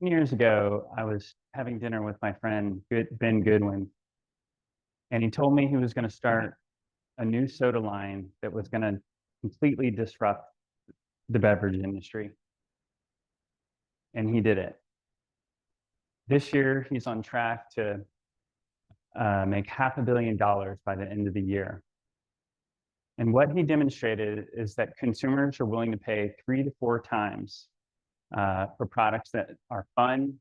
Years ago, I was having dinner with my friend Ben Goodwin, and he told me he was going to start a new soda line that was going to completely disrupt the beverage industry. And he did it. This year, he's on track to make $500 million by the end of the year. And what he demonstrated is that consumers are willing to pay 3 to 4 times for products that are fun,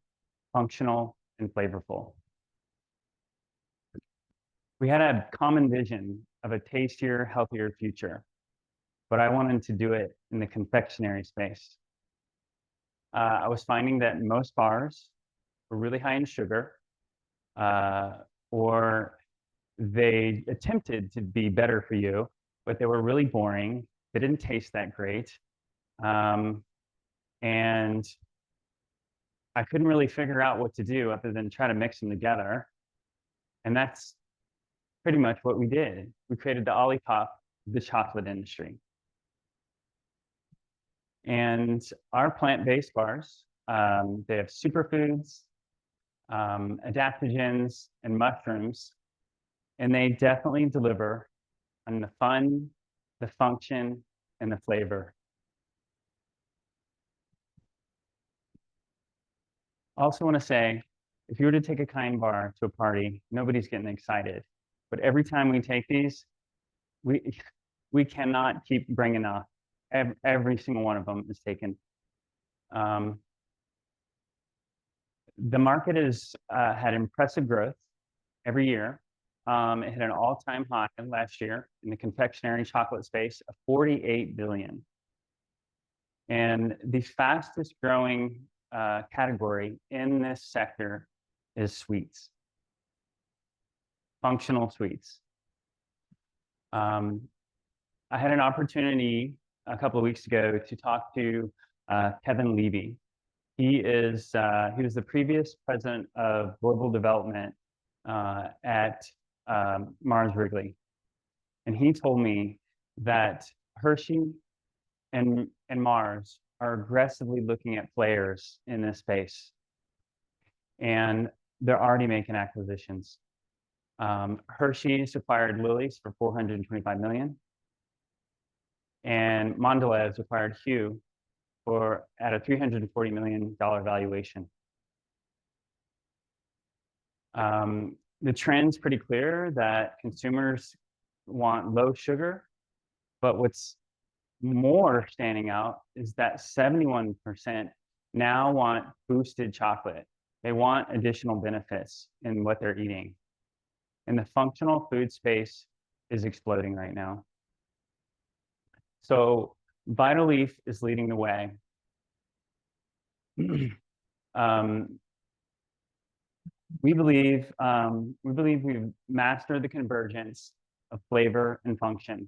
functional, and flavorful. We had a common vision of a tastier, healthier future, but I wanted to do it in the confectionery space. I was finding that most bars were really high in sugar, or they attempted to be better for you, but they were really boring. They didn't taste that great. And I couldn't really figure out what to do other than try to mix them together. And that's pretty much what we did. We created the Olipop, the chocolate industry. And our plant-based bars, they have superfoods, adaptogens, and mushrooms. And they definitely deliver on the fun, the function, and the flavor. I also want to say, if you were to take a Kind bar to a party, nobody's getting excited. But every time we take these, we cannot keep bringing up. Every single one of them is taken. The market has had impressive growth every year. It hit an all-time high last year in the confectionery chocolate space of $48 billion. And the fastest growing category in this sector is sweets, functional sweets. I had an opportunity a couple of weeks ago to talk to Kevin Levy. He was the previous president of global development at Mars Wrigley. And he told me that Hershey and Mars are aggressively looking at players in this space. And they're already making acquisitions. Hershey's acquired Lily's for $425 million. And Mondelez acquired Hue at a $340 million valuation. The trend's pretty clear that consumers want low sugar, but what's more standing out is that 71% now want boosted chocolate. They want additional benefits in what they're eating. And the functional food space is exploding right now. So Vital Leaf is leading the way. We believe we've mastered the convergence of flavor and function,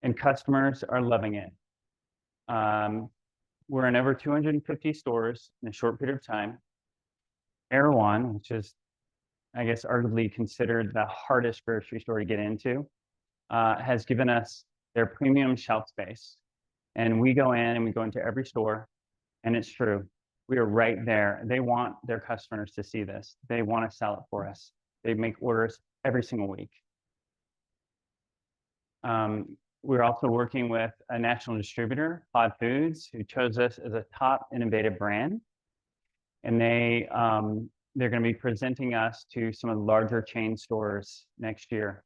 and customers are loving it. We're in over 250 stores in a short period of time. Erewhon, which is, I guess, arguably considered the hardest grocery store to get into, has given us their premium shelf space. And we go in and we go into every store, and it's true. We are right there. They want their customers to see this. They want to sell it for us. They make orders every single week. We're also working with a national distributor, Pod Foods, who chose us as a top innovative brand. And they're going to be presenting us to some of the larger chain stores next year.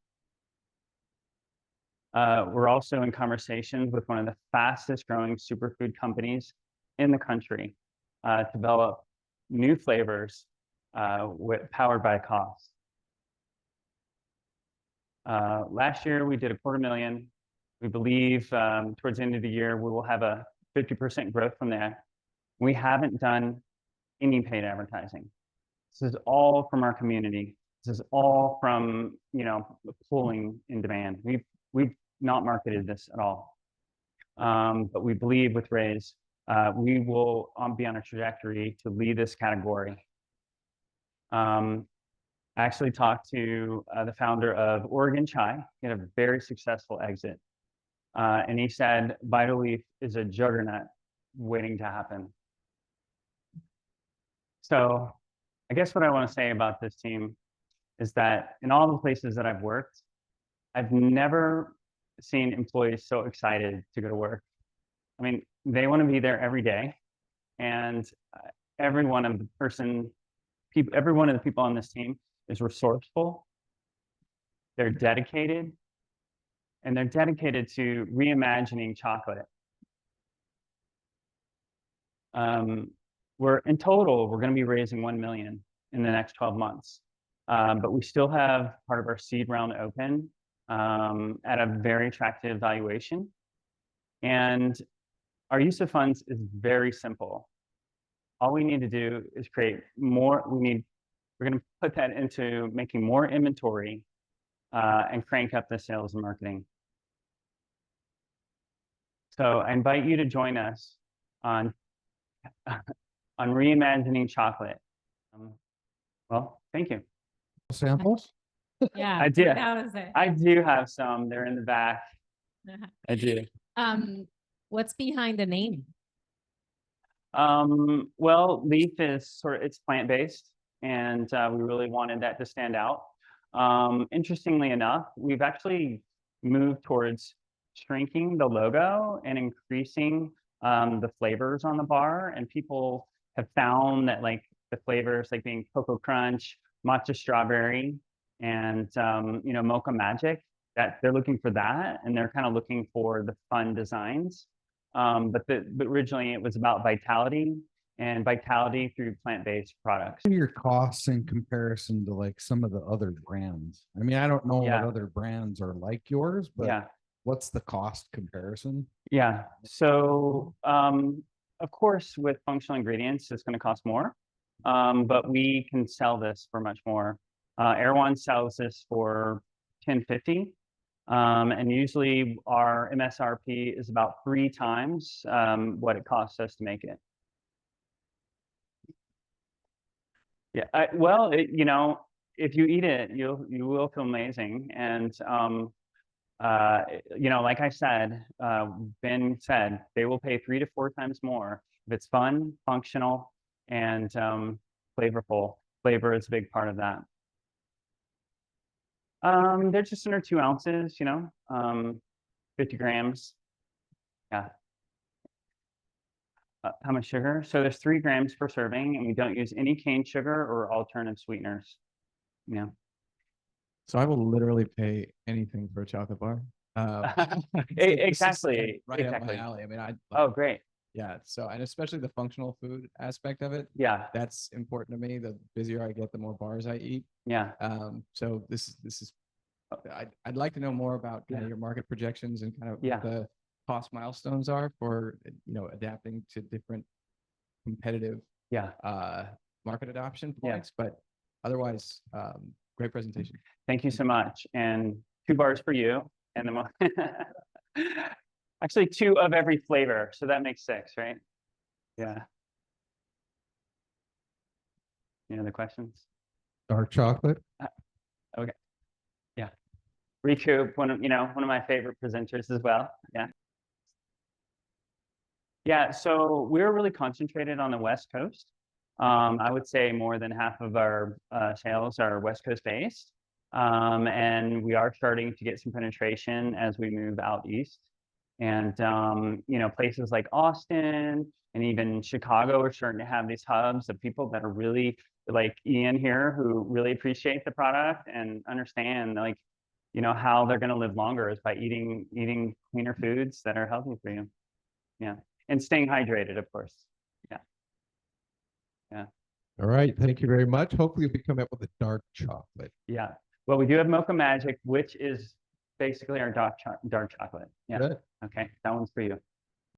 We're also in conversations with one of the fastest growing superfood companies in the country to develop new flavors powered by cost. Last year, we did $250,000. We believe towards the end of the year, we will have a 50% growth from there. We haven't done any paid advertising. This is all from our community. This is all from, pulling in demand. We've not marketed this at all. But we believe with Raise, we will be on a trajectory to lead this category. I actually talked to the founder of Oregon Chai. He had a very successful exit. And he said, Vital Leaf is a juggernaut waiting to happen. So I guess what I want to say about this team is that in all the places that I've worked, I've never seen employees so excited to go to work. I mean, they want to be there every day, and every one of the every one of the people on this team is resourceful. They're dedicated, and they're dedicated to reimagining chocolate. We're in total, we're going to be raising 1 million in the next 12 months. But we still have part of our seed round open at a very attractive valuation. And our use of funds is very simple. All we need to do is create more. We're going to put that into making more inventory and crank up the sales and marketing. So I invite you to join us on reimagining chocolate. Well, thank you. Samples? Yeah, I do. that was it. I do have some. They're in the back. I do. What's behind the name? Well, Leaf is it's plant-based, and we really wanted that to stand out. Interestingly enough, we've actually moved towards shrinking the logo and increasing the flavors on the bar, and people have found that like the flavors like being Cocoa Crunch, Matcha Strawberry, and Mocha Magic, that they're looking for that, and they're kind of looking for the fun designs. But originally it was about vitality through plant-based products. What are your costs in comparison to like some of the other brands? I mean, I don't know what other brands are like yours, but what's the cost comparison? Yeah. So of course, with functional ingredients, it's going to cost more, but we can sell this for much more. Erewhon sells this for $10.50. And usually our MSRP is about 3 times what it costs us to make it. Yeah, well, if you eat it, you will feel amazing. And like I said, Ben said, they will pay 3 to 4 times more if it's fun, functional, and flavorful. Flavor is a big part of that. They're just under 2 ounces, 50 grams. Yeah. How much sugar? So there's 3 grams per serving, and we don't use any cane sugar or alternative sweeteners. Yeah. So I will literally pay anything for a chocolate bar. Exactly. Right up my alley. I mean, oh, great. Yeah. So, and especially the functional food aspect of it. Yeah. That's important to me. The busier I get, the more bars I eat. Yeah. So this is, I'd like to know more about kind of your market projections and kind of what the cost milestones are for, adapting to different competitive market adoption points. But otherwise, great presentation. Thank you so much. And 2 bars for you. And then actually 2 of every flavor. So that makes 6, right? Yeah. Any other questions? Dark chocolate? Okay. Yeah. Recoup, one of my favorite presenters as well. Yeah. Yeah, so we're really concentrated on the West Coast. I would say more than half of our sales are West Coast based. And we are starting to get some penetration as we move out east. And, places like Austin and even Chicago are starting to have these hubs of people that are really like Ian here, who really appreciate the product and understand how they're going to live longer is by eating cleaner foods that are healthy for you. Yeah. And staying hydrated, of course. Yeah. Yeah. All right. Thank you very much. Hopefully we come up with a dark chocolate. Yeah. Well, we do have Mocha Magic, which is basically our dark chocolate. Yeah. Good. Okay. That one's for you.